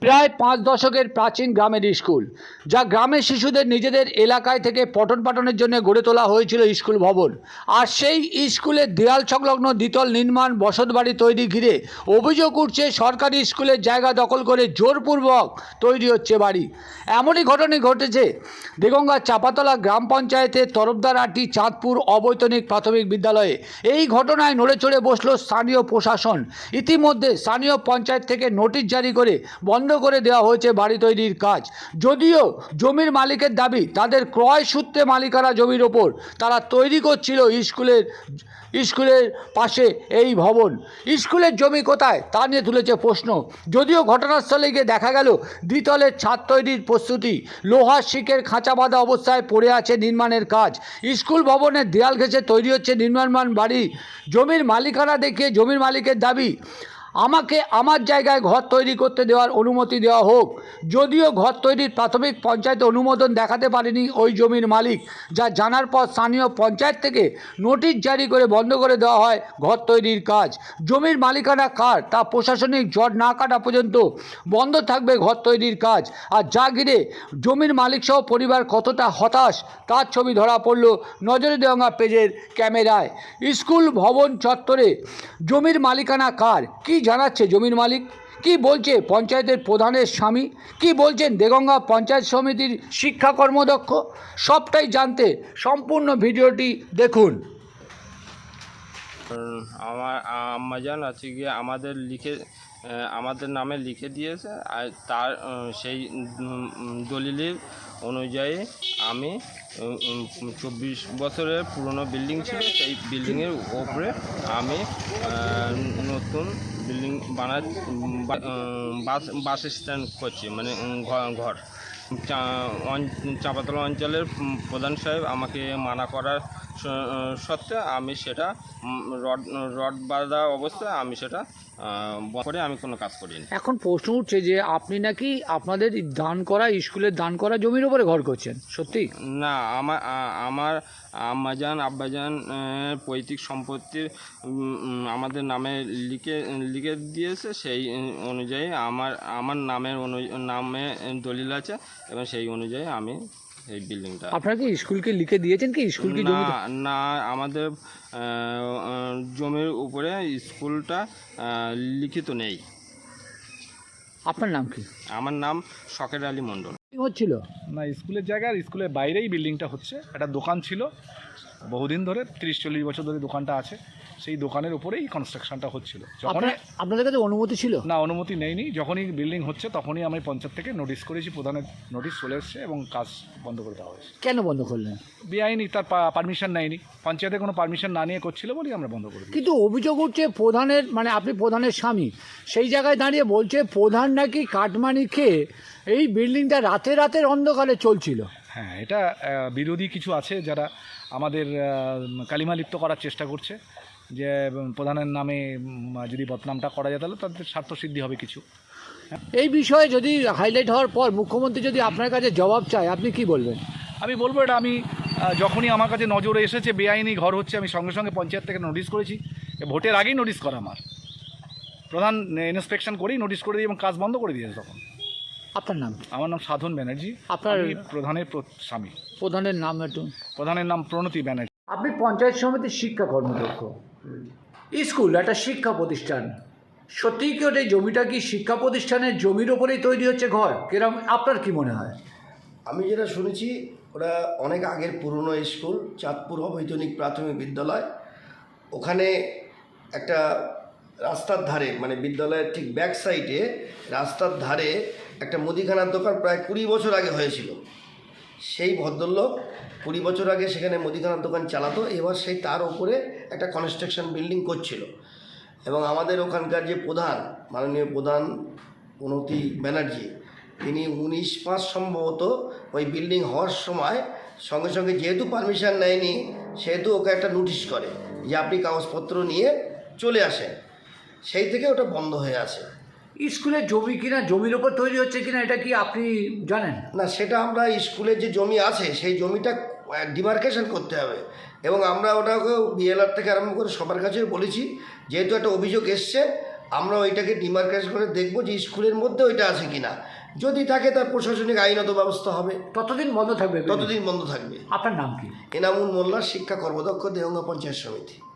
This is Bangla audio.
প্রায় 5 দশকের প্রাচীন গ্রামের স্কুল, যা গ্রামের শিশুদের নিজেদের এলাকায় থেকে পঠন পাঠনের জন্য গড়ে তোলা হয়েছিল স্কুল ভবন। আর সেই স্কুলের দেয়াল সংলগ্ন দ্বিতল নির্মাণ বসতবাড়ি তৈরি ঘিরে অভিযোগ উঠছে সরকারি স্কুলের জায়গা দখল করে জোরপূর্বক তৈরি হচ্ছে বাড়ি। এমনই ঘটনা ঘটেছে দেগঙ্গা চাপাতলা গ্রাম পঞ্চায়েতের তরফদারহাটি চাঁদপুর অবৈতনিক প্রাথমিক বিদ্যালয়ে। এই ঘটনায় নড়েচড়ে বসল স্থানীয় প্রশাসন। ইতিমধ্যে স্থানীয় পঞ্চায়েত থেকে নোটিশ জারি করে বন্ধ করে দেওয়া হয়েছে বাড়ি তৈরির কাজ। যদিও জমির মালিকের দাবি তাদের ক্রয় সূত্রে মালিকানা জমির ওপর তারা তৈরি করছিল স্কুলের পাশে এই ভবন। স্কুলের জমি কোথায় তা নিয়ে তুলেছে প্রশ্ন। যদিও ঘটনাস্থলে গিয়ে দেখা গেল দ্বিতলের ছাদ তৈরির প্রস্তুতি, লোহার শিকের খাঁচা বাঁধা অবস্থায় পড়ে আছে নির্মাণের কাজ। স্কুল ভবনের দেয়াল ঘেঁষে তৈরি হচ্ছে নির্মাণমান বাড়ি। জমির মালিকানা দেখিয়ে জমির মালিকের দাবি আমাকে আমার জায়গায় ঘর তৈরি করতে দেওয়ার অনুমতি দেওয়া হোক। যদিও ঘর তৈরির প্রাথমিক পঞ্চায়েত অনুমোদন দেখাতে পারেনি ওই জমির মালিক, যা জানার পর স্থানীয় পঞ্চায়েত থেকে নোটিশ জারি করে বন্ধ করে দেওয়া হয় ঘর তৈরির কাজ। জমির মালিকানা কার তা প্রশাসনিক জট না কাটা পর্যন্ত বন্ধ থাকবে ঘর তৈরির কাজ। আর যা ঘিরে জমির মালিকসহ পরিবার কতটা হতাশ তার ছবি ধরা পড়ল নজরে দেওয়া পেজের ক্যামেরায়। স্কুল ভবন চত্বরে জমির মালিকানা কার, কি জানাচ্ছে জমির মালিক, কি বলছে পঞ্চায়েতের প্রধানের স্বামী, কি বলছেন দেগঙ্গা পঞ্চায়েত সমিতির শিক্ষা কর্মদক্ষ, সবটাই জানতে সম্পূর্ণ ভিডিওটি দেখুন। আমার আম্মাজান আছে গিয়ে আমাদের নামে লিখে দিয়েছে। আর তার সেই দলিলের অনুযায়ী আমি 24 বছরের পুরনো বিল্ডিং ছিল, সেই বিল্ডিংয়ের ওপরে আমি নতুন বিল্ডিং বাস স্ট্যান্ড করছি, মানে ঘর। চাঁপাতলা অঞ্চলের প্রধান সাহেব আমাকে মানা করার সত্ত্বেও আমি সেটা রড বাঁধা অবস্থায় আমি সেটা করে আমি কোনো কাজ করিনি। এখন প্রশ্ন উঠছে যে আপনি নাকি আপনাদের দান করা স্কুলের দান করা জমির উপরে ঘর করছেন, সত্যি? না, আমার আম্মাজান আব্বাজান পৈতৃক সম্পত্তি আমাদের নামে লিখে দিয়েছে। সেই অনুযায়ী আমার নামে দলিল আছে এবং সেই অনুযায়ী আমি এই বিল্ডিংটা। আপনারা কি স্কুলকে লিখে দিয়েছেন কি? স্কুল কি জমি? না, আমাদের জমির উপরে স্কুলটা লিখিত নেই। আপনার নাম কি? আমার নাম শকের আলী মণ্ডল। হচ্ছিল না, স্কুলের জায়গায় আর স্কুলের বাইরেই বিল্ডিংটা হচ্ছে। একটা দোকান ছিল বহুদিন ধরে, 30-40 বছর ধরে দোকানটা আছে। সেই দোকানের উপরেই কনস্ট্রাকশনটা হচ্ছিল। যখন আপনাদের কাছে অনুমতি ছিল? না, অনুমতি নেয়নি। যখনই বিল্ডিং হচ্ছে তখনই আমি পঞ্চায়েত থেকে নোটিশ করেছি, প্রধানের নোটিশ চলে এসছে এবং কাজ বন্ধ করে দেওয়া হয়েছে। কেন বন্ধ করলেন? বেআইনি, তার পারমিশন নেয়নি। পঞ্চায়েতে কোনো পারমিশন না নিয়ে করছিল বলেই আমরা বন্ধ করে দিই। কিন্তু অভিযোগ উঠছে প্রধানের, মানে আপনি প্রধানের স্বামী, সেই জায়গায় দাঁড়িয়ে বলছে প্রধান নাকি কাটমানি খেয়ে এই বিল্ডিংটা রাতের অন্ধকারে চলছিল। হ্যাঁ, এটা বিরোধী কিছু আছে যারা আমাদের কালিমালিপ্ত করার চেষ্টা করছে, যে প্রধানের নামে যদি বদনামটা করা যায় তাহলে তাদের স্বার্থসিদ্ধি হবে কিছু। এই বিষয়ে যদি হাইলাইট হওয়ার পর মুখ্যমন্ত্রী যদি আপনার কাছে জবাব চায়, আপনি কি বলবেন? আমি বলবো এটা আমি যখনই আমার কাছে নজরে এসেছে বেআইনি ঘর হচ্ছে, আমি সঙ্গে সঙ্গে পঞ্চায়েত থেকে নোটিশ করেছি। ভোটের আগেই নোটিশ করা, আমার প্রধান ইন্সপেকশন করেই নোটিশ করে দিই এবং কাজ বন্ধ করে দিয়েছে তখন। আপনার নাম? আমার নাম সাধন ব্যানার্জি। আপনার প্রধানের স্বামী। প্রধানের নাম একটু? প্রধানের নাম প্রণতি ব্যানার্জি। আপনি পঞ্চায়েত সমিতির শিক্ষা কর্মদক্ষ। স্কুল একটা শিক্ষা প্রতিষ্ঠান, সত্যিই কি ওটা জমিটা কি শিক্ষা প্রতিষ্ঠানের জমির ওপরেই তৈরি হচ্ছে ঘর? কিরম আপনার কি মনে হয়? আমি যেটা শুনেছি ওটা অনেক আগের পুরনো স্কুল, চাঁদপুর অবৈতনিক প্রাথমিক বিদ্যালয়। ওখানে একটা রাস্তার ধারে, মানে বিদ্যালয়ের ঠিক ব্যাক সাইডে রাস্তার ধারে একটা মুদিখানার দোকান প্রায় 20 বছর আগে হয়েছিল। সেই ভদ্রলোক 20 বছর আগে সেখানে মুদিখানার দোকান চালাতো। এবার সেই তার উপরে একটা কনস্ট্রাকশন বিল্ডিং করছিল এবং আমাদের ওখানকার যে প্রধান, মাননীয় প্রধান প্রণতি ব্যানার্জি, তিনি 19/5 সম্ভবত ওই বিল্ডিং হওয়ার সময় সঙ্গে সঙ্গে যেহেতু পারমিশন নেয়নি সেহেতু ওকে একটা নোটিশ করে যে আপনি কাগজপত্র নিয়ে চলে আসেন। সেই থেকে ওটা বন্ধ হয়ে আছে। স্কুলের জমি কিনা, জমির ওপর তৈরি হচ্ছে কিনা, এটা কি আপনি জানেন? না, সেটা আমরা স্কুলের যে জমি আছে সেই জমিটা ডিমার্কেশন করতে হবে এবং আমরা ওটাকে বিএলআর থেকে আরম্ভ করে সবার কাছে বলেছি, যেহেতু একটা অভিযোগ এসছে আমরা ওইটাকে ডিমার্কেশন করে দেখবো যে স্কুলের মধ্যে ওইটা আছে কিনা। যদি থাকে তার প্রশাসনিক আইনত ব্যবস্থা হবে, ততদিন বন্ধ থাকবে। ততদিন বন্ধ থাকবে। আপনার নাম কি? এনামুল মোল্লা, শিক্ষা কর্মদক্ষ, দেহঙ্গা পঞ্চায়েত সমিতি।